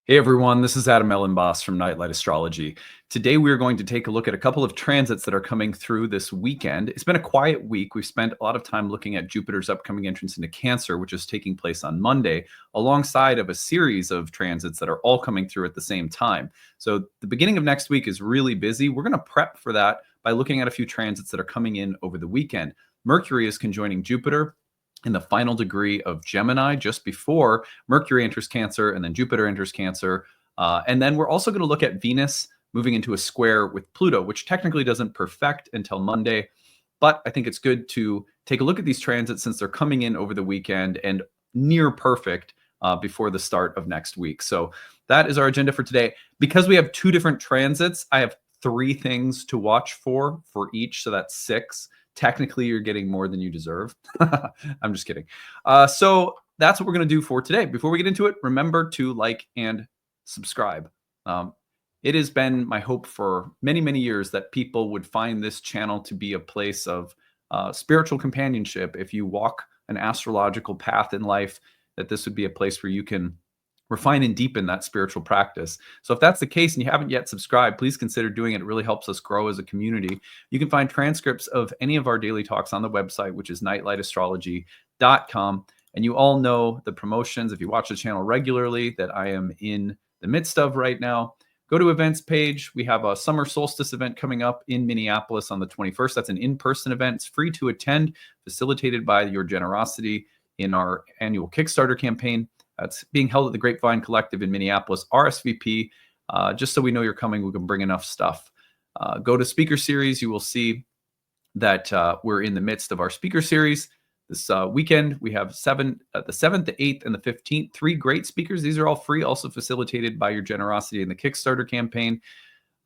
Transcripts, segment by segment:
Hey everyone, this is Adam Elenbaas from Nightlight Astrology. Today we are going to take a look at a couple of transits that are coming through this weekend. It's been a quiet week. We've spent a lot of time looking at Jupiter's upcoming entrance into Cancer, which is taking place on Monday, alongside of a series of transits that are all coming through at the same time. So the beginning of next week is really busy. We're going to prep for that by looking at a few transits that are coming in over the weekend. Mercury is conjoining Jupiter in the final degree of Gemini just before Mercury enters Cancer, and then Jupiter enters Cancer. And then we're also going to look at Venus moving into a square with Pluto, which technically doesn't perfect until Monday. But I think it's good to take a look at these transits since they're coming in over the weekend and near perfect before the start of next week. So that is our agenda for today. Because we have two different transits, I have three things to watch for each. So that's six. Technically, you're getting more than you deserve. I'm just kidding. So that's what we're going to do for today. Before we get into it, remember to like and subscribe. It has been my hope for many, many years that people would find this channel to be a place of spiritual companionship. If you walk an astrological path in life, that this would be a place where you can refine and deepen that spiritual practice. So if that's the case and you haven't yet subscribed, please consider doing it. It really helps us grow as a community. You can find transcripts of any of our daily talks on the website, which is nightlightastrology.com. And you all know the promotions, if you watch the channel regularly, that I am in the midst of right now. Go to events page. We have a summer solstice event coming up in Minneapolis on the 21st. That's an in-person event. It's free to attend, facilitated by your generosity in our annual Kickstarter campaign. It's being held at the Grapevine Collective in Minneapolis. RSVP, just so we know you're coming, we can bring enough stuff. Go to speaker series. You will see that we're in the midst of our speaker series. This weekend, we have the 7th, the 8th, and the 15th. Three great speakers. These are all free, also facilitated by your generosity in the Kickstarter campaign.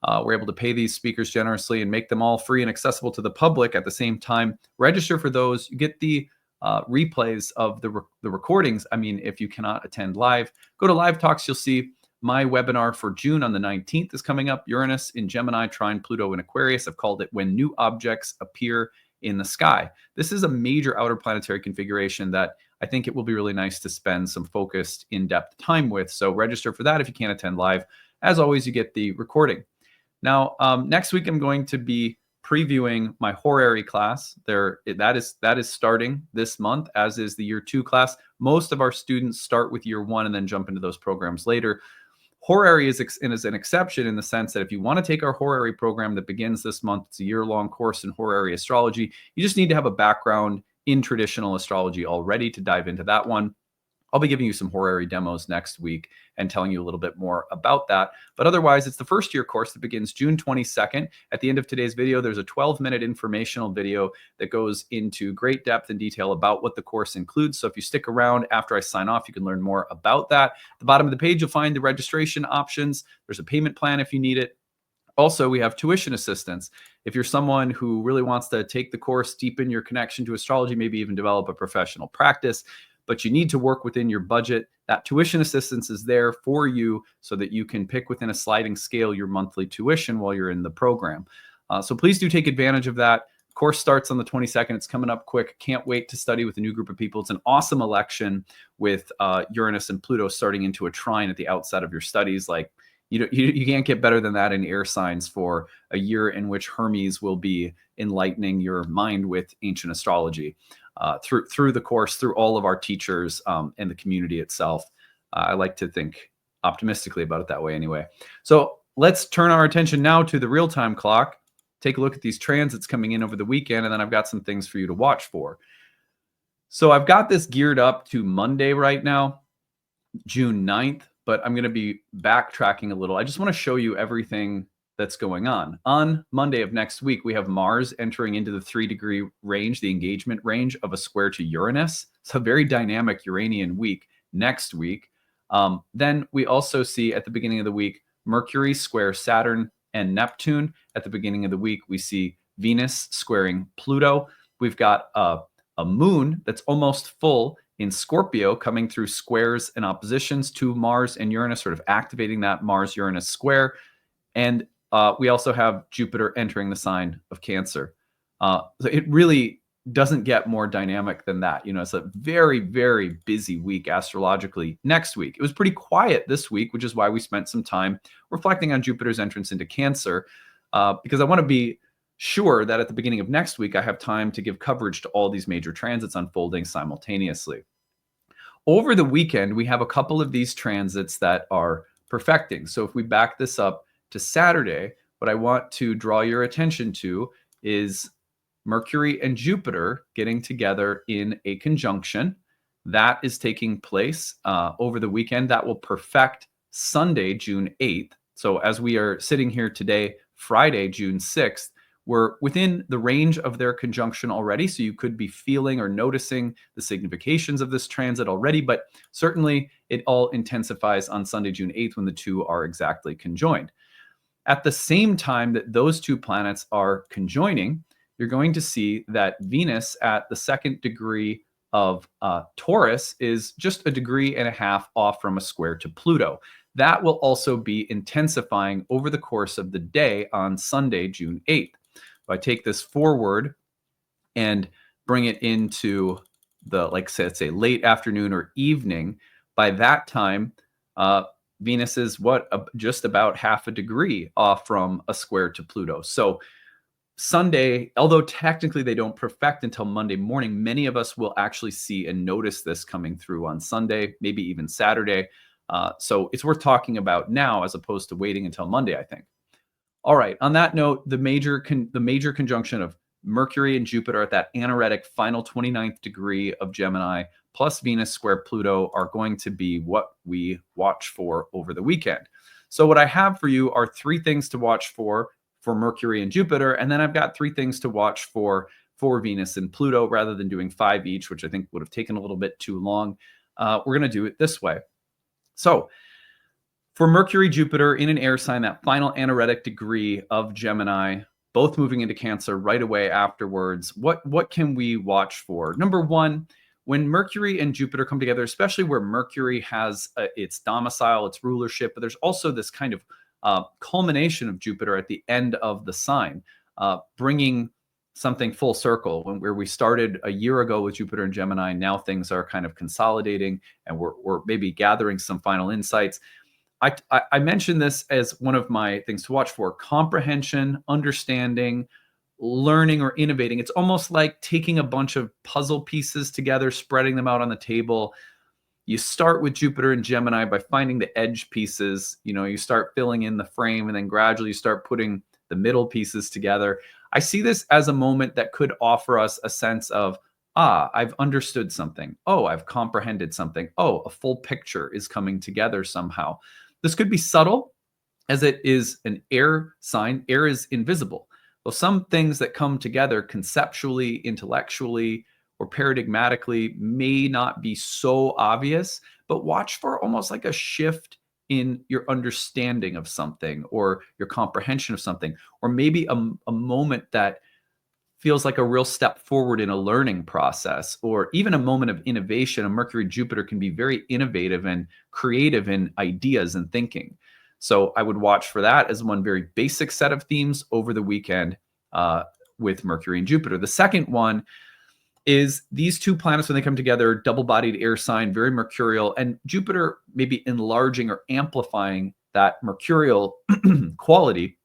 We're able to pay these speakers generously and make them all free and accessible to the public at the same time. Register for those. You get the replays of the recordings. I mean, if you cannot attend live, go to Live Talks. You'll see my webinar for June on the 19th is coming up. Uranus in Gemini, trine Pluto in Aquarius. I've called it When New Objects Appear in the Sky. This is a major outer planetary configuration that I think it will be really nice to spend some focused, in-depth time with. So register for that if you can't attend live. As always, you get the recording. Now, next week I'm going to be previewing my horary class. That is starting this month, as is the year 2 class. Most of our students start with year 1 and then jump into those programs later. Horary is an exception in the sense that if you want to take our horary program that begins this month, it's a year-long course in horary astrology. You just need to have a background in traditional astrology already to dive into that one. I'll be giving you some horary demos next week and telling you a little bit more about that. But otherwise, it's the first year course that begins June 22nd. At the end of today's video, there's a 12-minute informational video that goes into great depth and detail about what the course includes. So if you stick around after I sign off, you can learn more about that. At the bottom of the page, you'll find the registration options. There's a payment plan if you need it. Also, we have tuition assistance. If you're someone who really wants to take the course, deepen your connection to astrology, maybe even develop a professional practice, but you need to work within your budget, that tuition assistance is there for you so that you can pick within a sliding scale your monthly tuition while you're in the program. So please do take advantage of that. Course starts on the 22nd. It's coming up quick. Can't wait to study with a new group of people. It's an awesome election with Uranus and Pluto starting into a trine at the outset of your studies. Like, you can't get better than that in air signs for a year in which Hermes will be enlightening your mind with ancient astrology. Through the course, through all of our teachers and the community itself. I like to think optimistically about it that way anyway. So let's turn our attention now to the real-time clock. Take a look at these transits coming in over the weekend, and then I've got some things for you to watch for. So I've got this geared up to Monday right now, June 9th, but I'm going to be backtracking a little. I just want to show you everything that's going on. On Monday of next week, we have Mars entering into the 3-degree range, the engagement range of a square to Uranus. It's a very dynamic Uranian week next week. Then we also see at the beginning of the week, Mercury square Saturn and Neptune. At the beginning of the week, we see Venus squaring Pluto. We've got a moon that's almost full in Scorpio coming through squares and oppositions to Mars and Uranus, sort of activating that Mars-Uranus square. And we also have Jupiter entering the sign of Cancer. So it really doesn't get more dynamic than that. It's a very, very busy week astrologically next week. It was pretty quiet this week, which is why we spent some time reflecting on Jupiter's entrance into Cancer, because I want to be sure that at the beginning of next week, I have time to give coverage to all these major transits unfolding simultaneously. Over the weekend, we have a couple of these transits that are perfecting. So if we back this up to Saturday, what I want to draw your attention to is Mercury and Jupiter getting together in a conjunction. That is taking place over the weekend. That will perfect Sunday, June 8th. So as we are sitting here today, Friday, June 6th, we're within the range of their conjunction already. So you could be feeling or noticing the significations of this transit already, but certainly it all intensifies on Sunday, June 8th, when the two are exactly conjoined. At the same time that those two planets are conjoining, you're going to see that Venus at the second degree of Taurus is just a degree and a half off from a square to Pluto. That will also be intensifying over the course of the day on Sunday, June 8th. If I take this forward and bring it into the, let's say late afternoon or evening, by that time, Venus is just about half a degree off from a square to Pluto. So Sunday, although technically they don't perfect until Monday morning, many of us will actually see and notice this coming through on Sunday, maybe even Saturday. So it's worth talking about now as opposed to waiting until Monday, I think. All right. On that note, the major conjunction of Mercury and Jupiter at that anaretic final 29th degree of Gemini plus Venus square Pluto are going to be what we watch for over the weekend. So what I have for you are 3 things to watch for Mercury and Jupiter, and then I've got 3 things to watch for Venus and Pluto, rather than doing 5 each, which I think would have taken a little bit too long. We're going to do it this way. So for Mercury, Jupiter in an air sign, that final anaretic degree of Gemini, both moving into Cancer right away afterwards, what can we watch for? Number one, when Mercury and Jupiter come together, especially where Mercury has its domicile, its rulership, but there's also this kind of culmination of Jupiter at the end of the sign, bringing something full circle. Where we started a year ago with Jupiter and Gemini, now things are kind of consolidating, and we're maybe gathering some final insights. I mentioned this as one of my things to watch for: comprehension, understanding, learning, or innovating. It's almost like taking a bunch of puzzle pieces together, spreading them out on the table. You start with Jupiter and Gemini by finding the edge pieces. You start filling in the frame, and then gradually you start putting the middle pieces together. I see this as a moment that could offer us a sense of, I've understood something. Oh, I've comprehended something. Oh, a full picture is coming together somehow. This could be subtle, as it is an air sign. Air is invisible. Well, some things that come together conceptually, intellectually, or paradigmatically may not be so obvious, but watch for almost like a shift in your understanding of something, or your comprehension of something, or maybe a moment that feels like a real step forward in a learning process, or even a moment of innovation. A Mercury Jupiter can be very innovative and creative in ideas and thinking. So I would watch for that as one very basic set of themes over the weekend with Mercury and Jupiter. The second one is these two planets, when they come together, double-bodied air sign, very mercurial, and Jupiter maybe enlarging or amplifying that mercurial quality.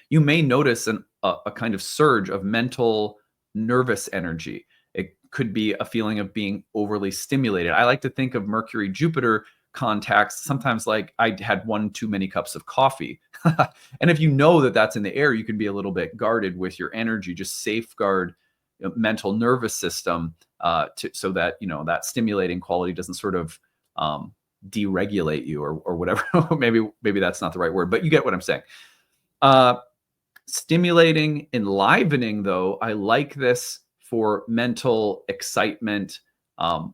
You may notice a kind of surge of mental, nervous energy. It could be a feeling of being overly stimulated. I like to think of Mercury Jupiter contacts sometimes like I had one too many cups of coffee. And if you know that that's in the air, you can be a little bit guarded with your energy. Just safeguard mental nervous system so that that stimulating quality doesn't sort of deregulate you or whatever. maybe that's not the right word, but you get what I'm saying. Stimulating, enlivening, though, I like this for mental excitement.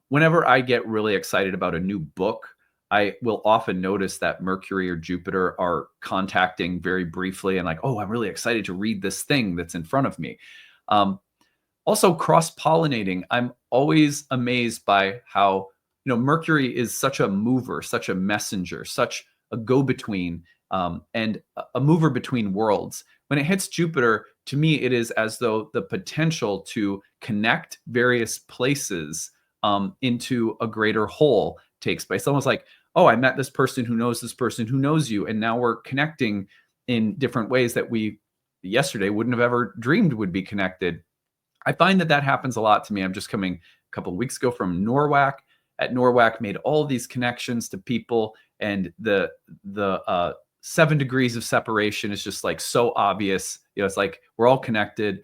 Whenever I get really excited about a new book, I will often notice that Mercury or Jupiter are contacting very briefly, and like, oh, I'm really excited to read this thing that's in front of me. Also, cross-pollinating. I'm always amazed by how Mercury is such a mover, such a messenger, such a go-between, and a mover between worlds. When it hits Jupiter, to me, it is as though the potential to connect various places into a greater whole takes place. Almost like, oh, I met this person who knows this person who knows you, and now we're connecting in different ways that we yesterday wouldn't have ever dreamed would be connected. I find that that happens a lot to me. I'm just coming a couple of weeks ago from Norwalk. At Norwalk, made all these connections to people, and the 7 degrees of separation is just like so obvious. It's like we're all connected,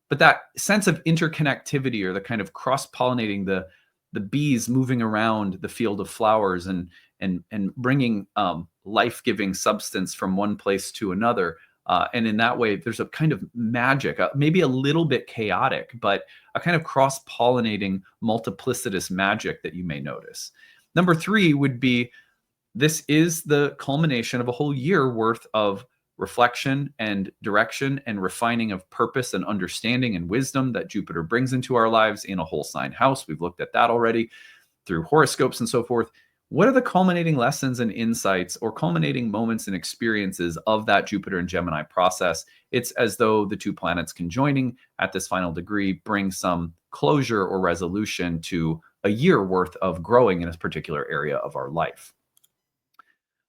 but that sense of interconnectivity, or the kind of cross-pollinating, the bees moving around the field of flowers and bringing life-giving substance from one place to another. And in that way, there's a kind of magic, maybe a little bit chaotic, but a kind of cross-pollinating, multiplicitous magic that you may notice. Number 3 would be, this is the culmination of a whole year worth of reflection and direction and refining of purpose and understanding and wisdom that Jupiter brings into our lives in a whole sign house. We've looked at that already through horoscopes and so forth. What are the culminating lessons and insights, or culminating moments and experiences of that Jupiter and Gemini process? It's as though the 2 planets conjoining at this final degree bring some closure or resolution to a year worth of growing in a particular area of our life.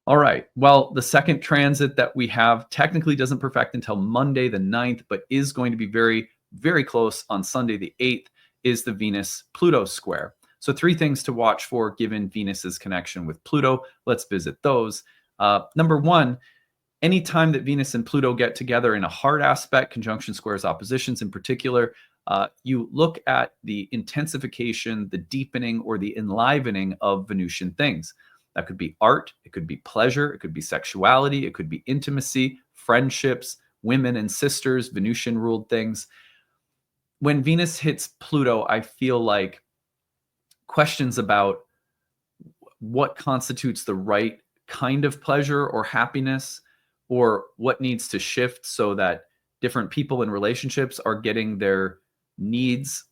All right. Well, the second transit that we have technically doesn't perfect until Monday the 9th, but is going to be very, very close on Sunday the 8th, is the Venus-Pluto square. So 3 things to watch for given Venus's connection with Pluto. Let's visit those. Number 1, anytime that Venus and Pluto get together in a hard aspect, conjunction, squares, oppositions in particular, you look at the intensification, the deepening, or the enlivening of Venusian things. That could be art, it could be pleasure, it could be sexuality, it could be intimacy, friendships, women and sisters, Venusian-ruled things. When Venus hits Pluto, I feel like questions about what constitutes the right kind of pleasure or happiness, or what needs to shift so that different people in relationships are getting their needs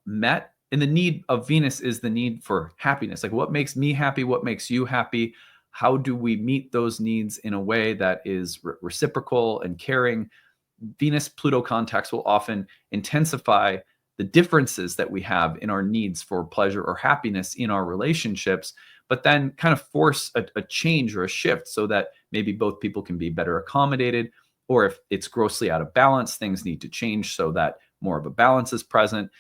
met. And the need of Venus is the need for happiness. Like, what makes me happy? What makes you happy? How do we meet those needs in a way that is reciprocal and caring? Venus-Pluto contacts will often intensify the differences that we have in our needs for pleasure or happiness in our relationships, but then kind of force a change or a shift so that maybe both people can be better accommodated. Or if it's grossly out of balance, things need to change so that more of a balance is present.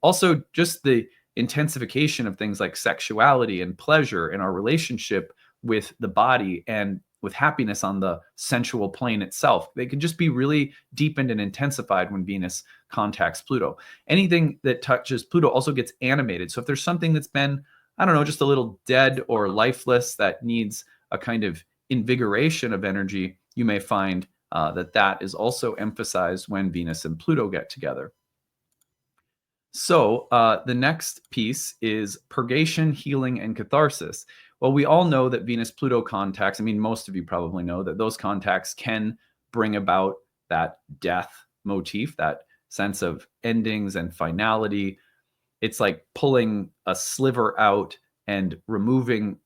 Also, just the intensification of things like sexuality and pleasure in our relationship with the body and with happiness on the sensual plane itself. They can just be really deepened and intensified when Venus contacts Pluto. Anything that touches Pluto also gets animated. So if there's something that's been, I don't know, just a little dead or lifeless that needs a kind of invigoration of energy, you may find that is also emphasized when Venus and Pluto get together. So the next piece is purgation, healing, and catharsis. Well, we all know that Venus-Pluto contacts, I mean, most of you probably know that those contacts can bring about that death motif, that sense of endings and finality. It's like pulling a sliver out and removing,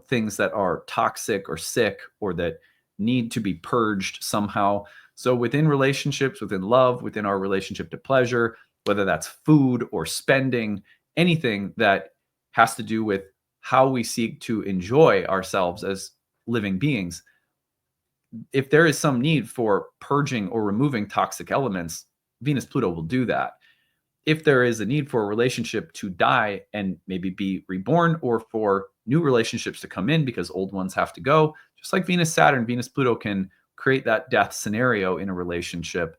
things that are toxic or sick or that need to be purged somehow. So within relationships, within love, within our relationship to pleasure, whether that's food or spending, anything that has to do with how we seek to enjoy ourselves as living beings. If there is some need for purging or removing toxic elements, Venus-Pluto will do that. If there is a need for a relationship to die and maybe be reborn, or for new relationships to come in because old ones have to go, just like Venus-Saturn, Venus-Pluto can create that death scenario in a relationship,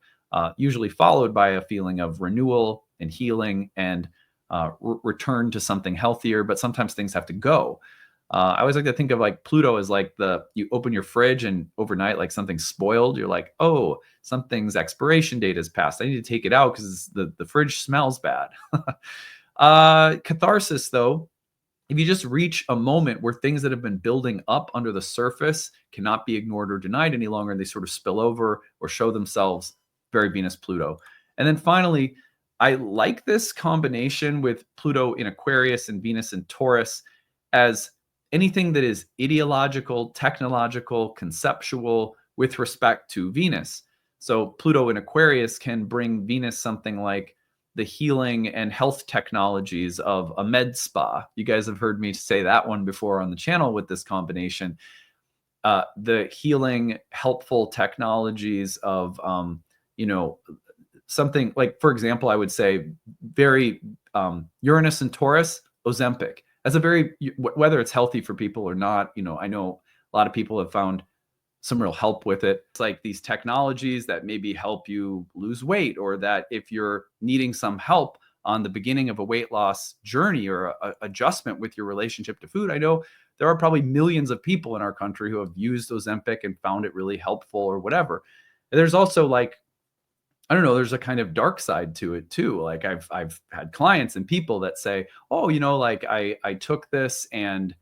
usually followed by a feeling of renewal and healing and return to something healthier, but sometimes things have to go. I always like to think of like Pluto as like you open your fridge and overnight, like something's spoiled. You're like, oh, something's expiration date has passed. I need to take it out because the fridge smells bad. Catharsis, though, if you just reach a moment where things that have been building up under the surface cannot be ignored or denied any longer, and they sort of spill over or show themselves, very Venus-Pluto. And then finally, I like this combination with Pluto in Aquarius and Venus in Taurus as anything that is ideological, technological, conceptual with respect to Venus. So Pluto in Aquarius can bring Venus something like the healing and health technologies of a med spa. You guys have heard me say that one before on the channel with this combination. The healing, helpful technologies of, you know, something like, for example, I would say very Uranus and Taurus, Ozempic. As a very, whether it's healthy for people or not, you know, I know a lot of people have found some real help with it. It's like these technologies that maybe help you lose weight, or that if you're needing some help on the beginning of a weight loss journey or a adjustment with your relationship to food. I know there are probably millions of people in our country who have used Ozempic and found it really helpful or whatever. And there's also, like, I don't know, there's a kind of dark side to it too. Like I've had clients and people that say, oh, you know, like I took this and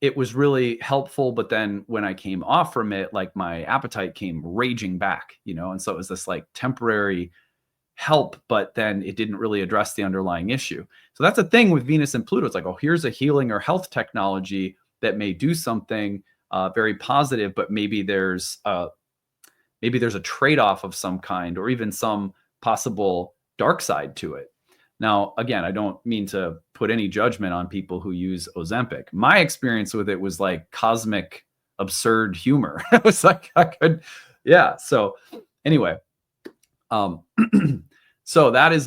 it was really helpful, but then when I came off from it, like my appetite came raging back, you know? And so it was this like temporary help, but then it didn't really address the underlying issue. So that's a thing with Venus and Pluto. It's like, oh, here's a healing or health technology that may do something very positive, but maybe there's a trade-off of some kind, or even some possible dark side to it. Now, again, I don't mean to put any judgment on people who use Ozempic. My experience with it was like cosmic, absurd humor. It was like, yeah. So anyway, so that is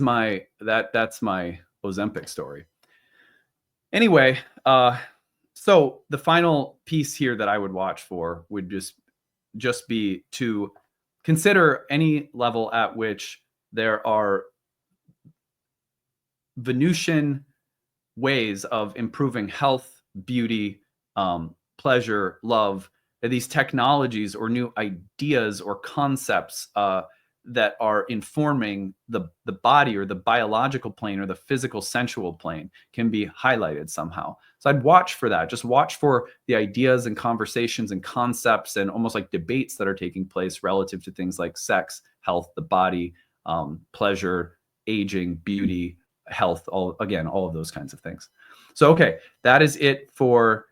that's my Ozempic story. Anyway, so the final piece here that I would watch for would just be to consider any level at which there are Venusian ways of improving health, beauty, pleasure, love, these technologies or new ideas or concepts that are informing the body or the biological plane or the physical sensual plane can be highlighted somehow. So I'd watch for that. Just watch for the ideas and conversations and concepts and almost like debates that are taking place relative to things like sex, health, the body, pleasure, aging, beauty, health, all of those kinds of things. So, okay, that is it for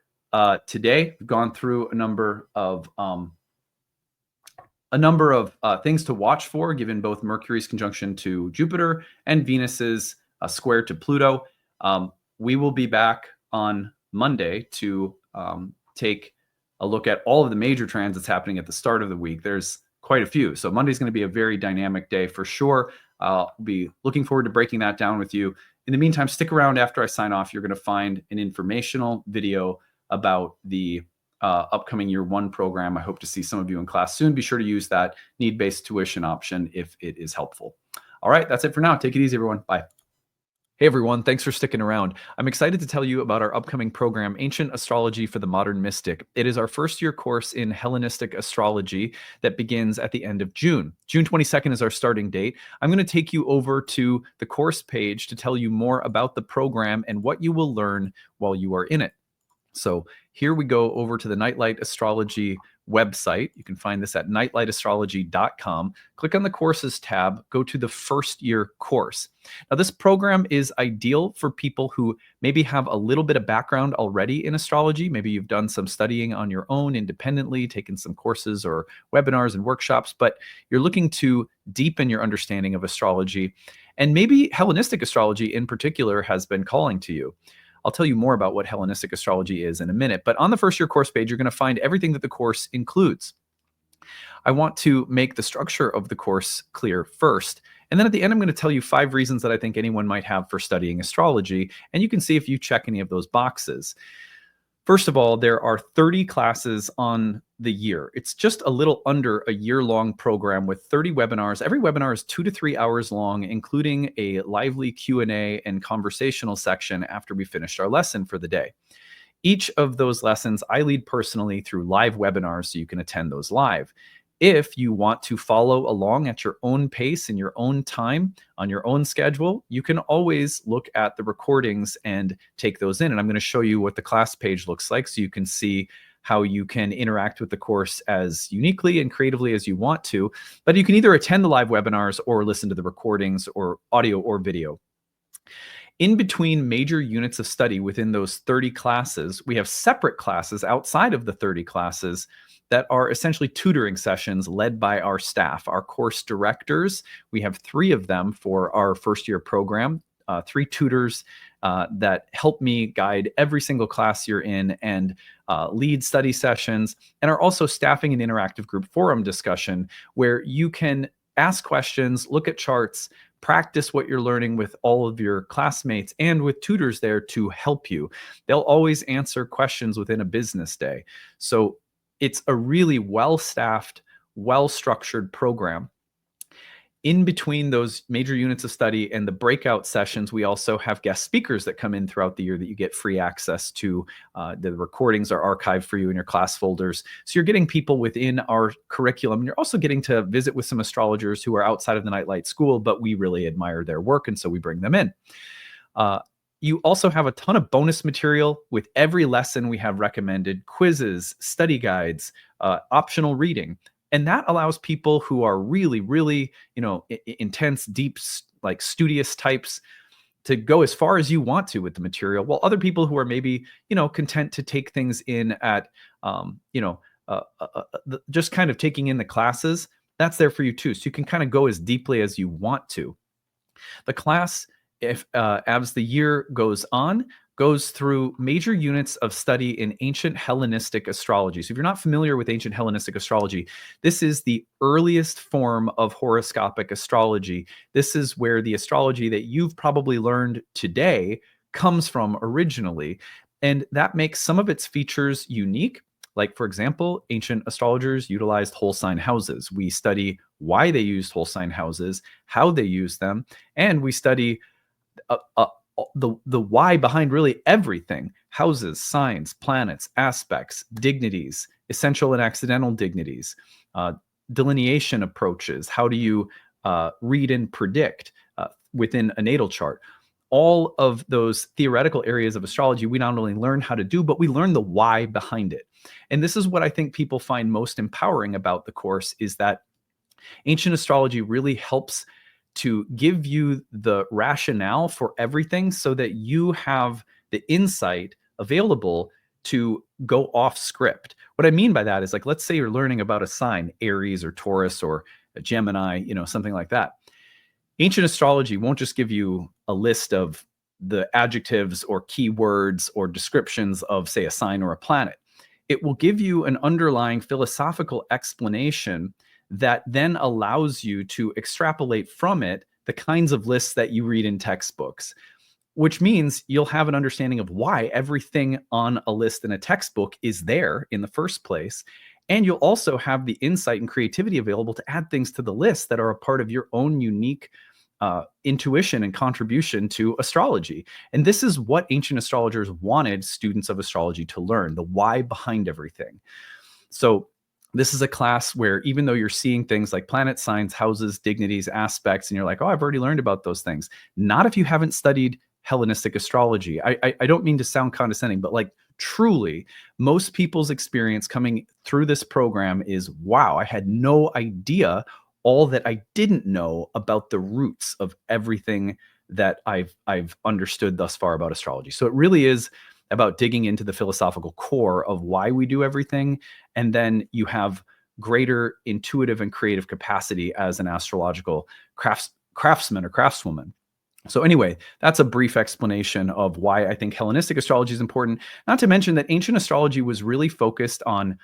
today. We've gone through a number of things to watch for, given both Mercury's conjunction to Jupiter and Venus's square to Pluto. We will be back on Monday to take a look at all of the major transits happening at the start of the week. There's quite a few. So Monday's going to be a very dynamic day for sure. I'll be looking forward to breaking that down with you. In the meantime, stick around after I sign off. You're going to find an informational video about the upcoming year one program. I hope to see some of you in class soon. Be sure to use that need-based tuition option if it is helpful. All right, that's it for now. Take it easy, everyone. Bye. Hey everyone, thanks for sticking around. I'm excited to tell you about our upcoming program, Ancient Astrology for the Modern Mystic. It is our first-year course in Hellenistic astrology that begins at the end of June. June 22nd is our starting date. I'm going to take you over to the course page to tell you more about the program and what you will learn while you are in it. So here we go over to the Nightlight Astrology website. You can find this at nightlightastrology.com. Click on the courses tab, go to the first year course. Now this program is ideal for people who maybe have a little bit of background already in astrology. Maybe you've done some studying on your own independently, taken some courses or webinars and workshops, but you're looking to deepen your understanding of astrology. And maybe Hellenistic astrology in particular has been calling to you. I'll tell you more about what Hellenistic astrology is in a minute, but on the first year course page, you're going to find everything that the course includes. I want to make the structure of the course clear first, and then at the end, I'm going to tell you 5 reasons that I think anyone might have for studying astrology, and you can see if you check any of those boxes. First of all, there are 30 classes on the year. It's just a little under a year-long program with 30 webinars. Every webinar is 2 to 3 hours long, including a lively Q&A and conversational section after we finished our lesson for the day. Each of those lessons I lead personally through live webinars, so you can attend those live. If you want to follow along at your own pace in your own time, on your own schedule, you can always look at the recordings and take those in. And I'm going to show you what the class page looks like so you can see how you can interact with the course as uniquely and creatively as you want to. But you can either attend the live webinars or listen to the recordings or audio or video. In between major units of study within those 30 classes, we have separate classes outside of the 30 classes that are essentially tutoring sessions led by our staff, our course directors. We have 3 of them for our first year program, 3 tutors that help me guide every single class you're in and lead study sessions, and are also staffing an interactive group forum discussion where you can ask questions, look at charts, practice what you're learning with all of your classmates and with tutors there to help you. They'll always answer questions within a business day. So it's a really well-staffed, well-structured program. In between those major units of study and the breakout sessions, we also have guest speakers that come in throughout the year that you get free access to. The recordings are archived for you in your class folders. So you're getting people within our curriculum. And you're also getting to visit with some astrologers who are outside of the Nightlight School, but we really admire their work, and so we bring them in. You also have a ton of bonus material. With every lesson, we have recommended quizzes, study guides, optional reading. And that allows people who are really, really, intense, deep, like studious types to go as far as you want to with the material, while other people who are maybe, content to take things in at, just kind of taking in the classes, that's there for you too. So you can kind of go as deeply as you want to. The class, if as the year goes on, goes through major units of study in ancient Hellenistic astrology. So if you're not familiar with ancient Hellenistic astrology, this is the earliest form of horoscopic astrology. This is where the astrology that you've probably learned today comes from originally. And that makes some of its features unique. Like, for example, ancient astrologers utilized whole sign houses. We study why they used whole sign houses, how they used them, and we study the why behind really everything: houses, signs, planets, aspects, dignities, essential and accidental dignities, delineation approaches. How do you read and predict within a natal chart? All of those theoretical areas of astrology we not only learn how to do, but we learn the why behind it. And this is what I think people find most empowering about the course, is that ancient astrology really helps to give you the rationale for everything so that you have the insight available to go off script. What I mean by that is, like, let's say you're learning about a sign, Aries or Taurus or a Gemini, something like that. Ancient astrology won't just give you a list of the adjectives or keywords or descriptions of, say, a sign or a planet. It will give you an underlying philosophical explanation that then allows you to extrapolate from it the kinds of lists that you read in textbooks, which means you'll have an understanding of why everything on a list in a textbook is there in the first place. And you'll also have the insight and creativity available to add things to the list that are a part of your own unique intuition and contribution to astrology. And this is what ancient astrologers wanted students of astrology to learn: the why behind everything. So this is a class where, even though you're seeing things like planet signs, houses, dignities, aspects, and you're like, oh, I've already learned about those things. Not if you haven't studied Hellenistic astrology. I don't mean to sound condescending, but like, truly, most people's experience coming through this program is, wow, I had no idea all that I didn't know about the roots of everything that I've understood thus far about astrology. So it really is about digging into the philosophical core of why we do everything. And then you have greater intuitive and creative capacity as an astrological craftsman or craftswoman. So anyway, that's a brief explanation of why I think Hellenistic astrology is important. Not to mention that ancient astrology was really focused on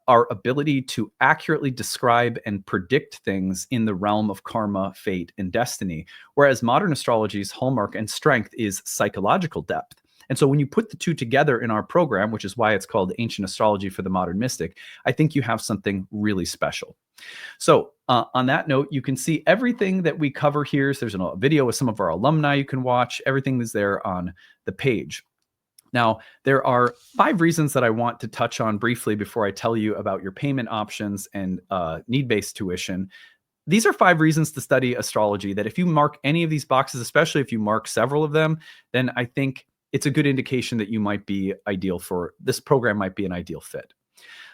our ability to accurately describe and predict things in the realm of karma, fate, and destiny, whereas modern astrology's hallmark and strength is psychological depth. And so when you put the two together in our program, which is why it's called Ancient Astrology for the Modern Mystic, I think you have something really special. So on that note, you can see everything that we cover here. So there's a video with some of our alumni you can watch. Everything is there on the page. Now, there are 5 reasons that I want to touch on briefly before I tell you about your payment options and need-based tuition. These are 5 reasons to study astrology that if you mark any of these boxes, especially if you mark several of them, then I think it's a good indication that you might be ideal for this program, might be an ideal fit.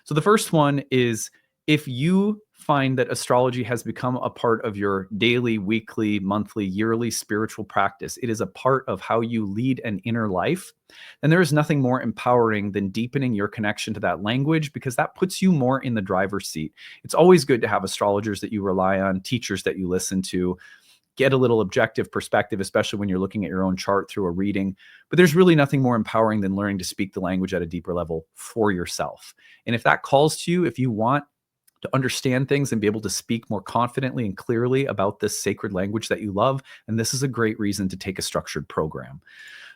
So the first one is, if you find that astrology has become a part of your daily, weekly, monthly, yearly spiritual practice, it is a part of how you lead an inner life, then there is nothing more empowering than deepening your connection to that language, because that puts you more in the driver's seat. It's always good to have astrologers that you rely on, teachers that you listen to, get a little objective perspective, especially when you're looking at your own chart through a reading. But there's really nothing more empowering than learning to speak the language at a deeper level for yourself. And if that calls to you, if you want to understand things and be able to speak more confidently and clearly about this sacred language that you love, and this is a great reason to take a structured program.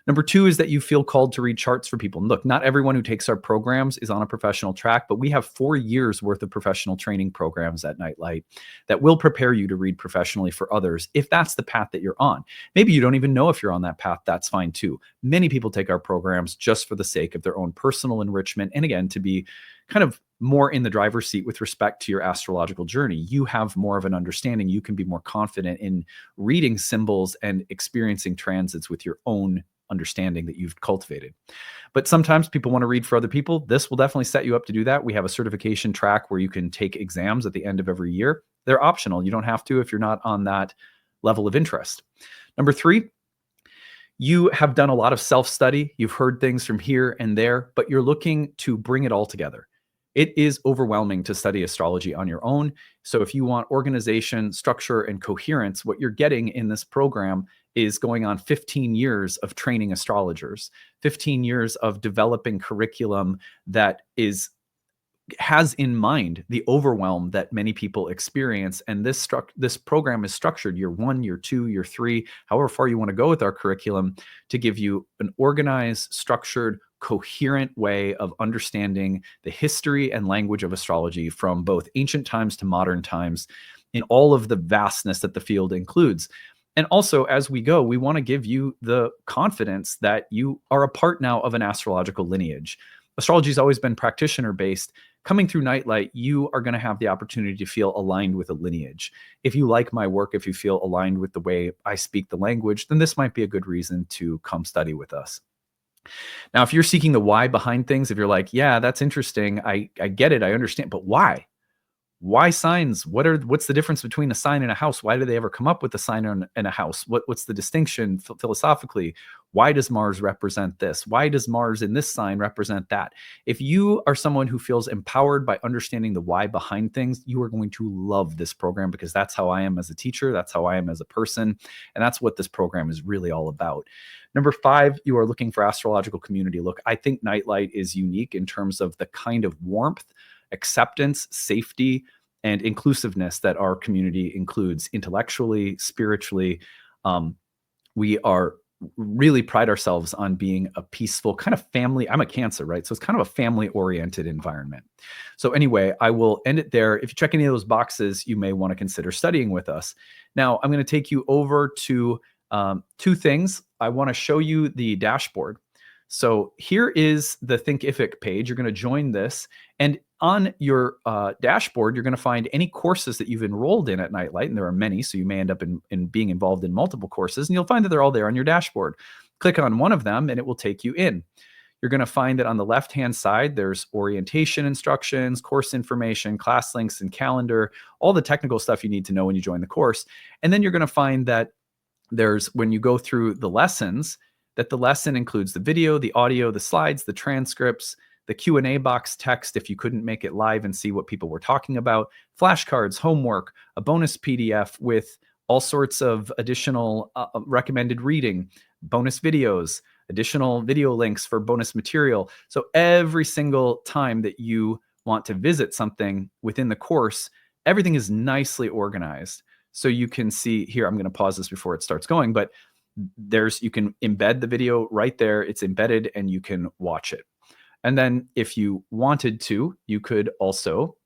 Number two is that you feel called to read charts for people. Look, not everyone who takes our programs is on a professional track, but we have 4 years worth of professional training programs at Nightlight that will prepare you to read professionally for others if that's the path that you're on. Maybe you don't even know if you're on that path. That's fine too. Many people take our programs just for the sake of their own personal enrichment, and again, to be kind of more in the driver's seat with respect to your astrological journey. You have more of an understanding. You can be more confident in reading symbols and experiencing transits with your own understanding that you've cultivated. But sometimes people want to read for other people. This will definitely set you up to do that. We have a certification track where you can take exams at the end of every year. They're optional. You don't have to if you're not on that level of interest. Number three, you have done a lot of self-study. You've heard things from here and there, but you're looking to bring it all together. It is overwhelming to study astrology on your own. So if you want organization, structure, and coherence, what you're getting in this program is going on 15 years of training astrologers, 15 years of developing curriculum that has in mind the overwhelm that many people experience. And this program is structured year 1, year 2, year 3, however far you want to go with our curriculum, to give you an organized, structured, coherent way of understanding the history and language of astrology from both ancient times to modern times, in all of the vastness that the field includes. And also, as we go, we want to give you the confidence that you are a part now of an astrological lineage. Astrology has always been practitioner-based. Coming through Nightlight, you are going to have the opportunity to feel aligned with a lineage. If you like my work, if you feel aligned with the way I speak the language, then this might be a good reason to come study with us. Now, if you're seeking the why behind things, if you're like, yeah, that's interesting, I get it, I understand, but why? Why signs? What's the difference between a sign and a house? Why do they ever come up with a sign and a house? What's the distinction philosophically? Why does Mars represent this? Why does Mars in this sign represent that? If you are someone who feels empowered by understanding the why behind things, you are going to love this program, because that's how I am as a teacher. That's how I am as a person. And that's what this program is really all about. Number 5, you are looking for astrological community. Look, I think Nightlight is unique in terms of the kind of warmth, acceptance, safety, and inclusiveness that our community includes intellectually, spiritually. We are really pride ourselves on being a peaceful kind of family. I'm a Cancer, right? So it's kind of a family-oriented environment. So anyway, I will end it there. If you check any of those boxes, you may want to consider studying with us. Now, I'm going to take you over to 2 things. I want to show you the dashboard. So here is the Thinkific page. You're going to join this, and on your dashboard, you're going to find any courses that you've enrolled in at Nightlight, and there are many, so you may end up in being involved in multiple courses, and you'll find that they're all there on your dashboard. Click on one of them, and it will take you in. You're going to find that on the left-hand side, there's orientation instructions, course information, class links, and calendar, all the technical stuff you need to know when you join the course. And then you're going to find that when you go through the lessons, that the lesson includes the video, the audio, the slides, the transcripts, the Q&A box text if you couldn't make it live and see what people were talking about, flashcards, homework, a bonus PDF with all sorts of additional recommended reading, bonus videos, additional video links for bonus material. So every single time that you want to visit something within the course, everything is nicely organized. So you can see here, I'm going to pause this before it starts going, but you can embed the video right there. It's embedded and you can watch it. And then if you wanted to, you could also,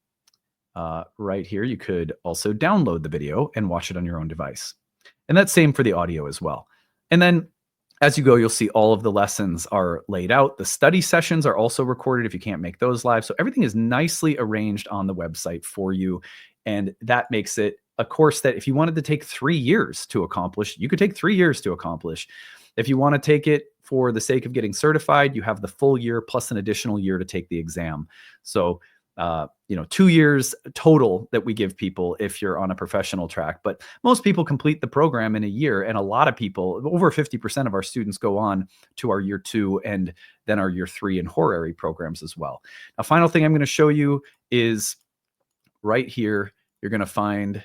right here, you could also download the video and watch it on your own device. And that's same for the audio as well. And then as you go, you'll see all of the lessons are laid out. The study sessions are also recorded if you can't make those live. So everything is nicely arranged on the website for you. And that makes it a course that if you wanted to take 3 years to accomplish, you could take 3 years to accomplish. If you want to take it for the sake of getting certified, you have the full year plus an additional year to take the exam. So 2 years total that we give people if you're on a professional track. But most people complete the program in a year. And a lot of people, over 50% of our students go on to our year 2 and then our year 3 and horary programs as well. Now, final thing I'm going to show you is right here. You're going to find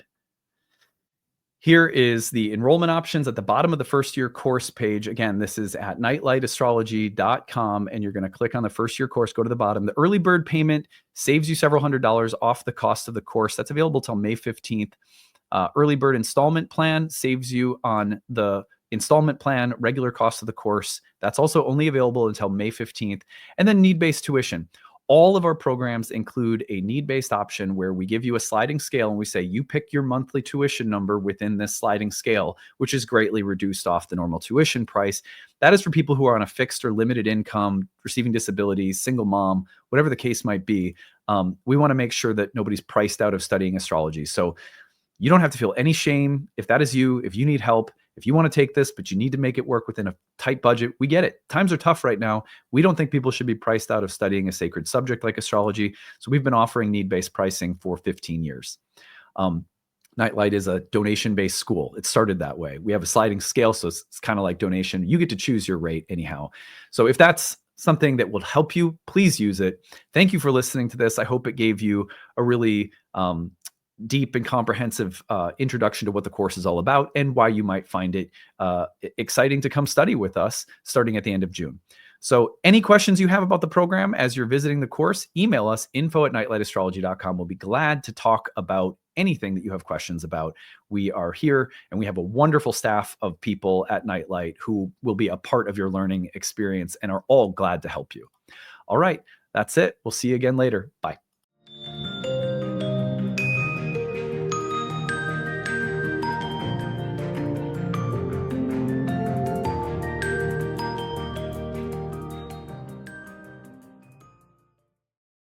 here is the enrollment options at the bottom of the first year course page. Again, this is at nightlightastrology.com, and you're going to click on the first year course, go to the bottom. The early bird payment saves you several $100s off the cost of the course. That's available till May 15th. Early bird installment plan saves you on the installment plan, regular cost of the course. That's also only available until May 15th. And then need-based tuition. All of our programs include a need-based option where we give you a sliding scale and we say, you pick your monthly tuition number within this sliding scale, which is greatly reduced off the normal tuition price. That is for people who are on a fixed or limited income, receiving disabilities, single mom, whatever the case might be. We want to make sure that nobody's priced out of studying astrology. So you don't have to feel any shame. If that is you, if you need help, if you want to take this, but you need to make it work within a tight budget, we get it. Times are tough right now. We don't think people should be priced out of studying a sacred subject like astrology. So we've been offering need-based pricing for 15 years. Nightlight is a donation-based school. It started that way. We have a sliding scale, so it's kind of like donation. You get to choose your rate anyhow. So if that's something that will help you, please use it. Thank you for listening to this. I hope it gave you a really deep and comprehensive introduction to what the course is all about and why you might find it exciting to come study with us starting at the end of June. So any questions you have about the program as you're visiting the course, email us info@nightlightastrology.com. We'll be glad to talk about anything that you have questions about. We are here and we have a wonderful staff of people at Nightlight who will be a part of your learning experience and are all glad to help you. All right, that's it. We'll see you again later. Bye.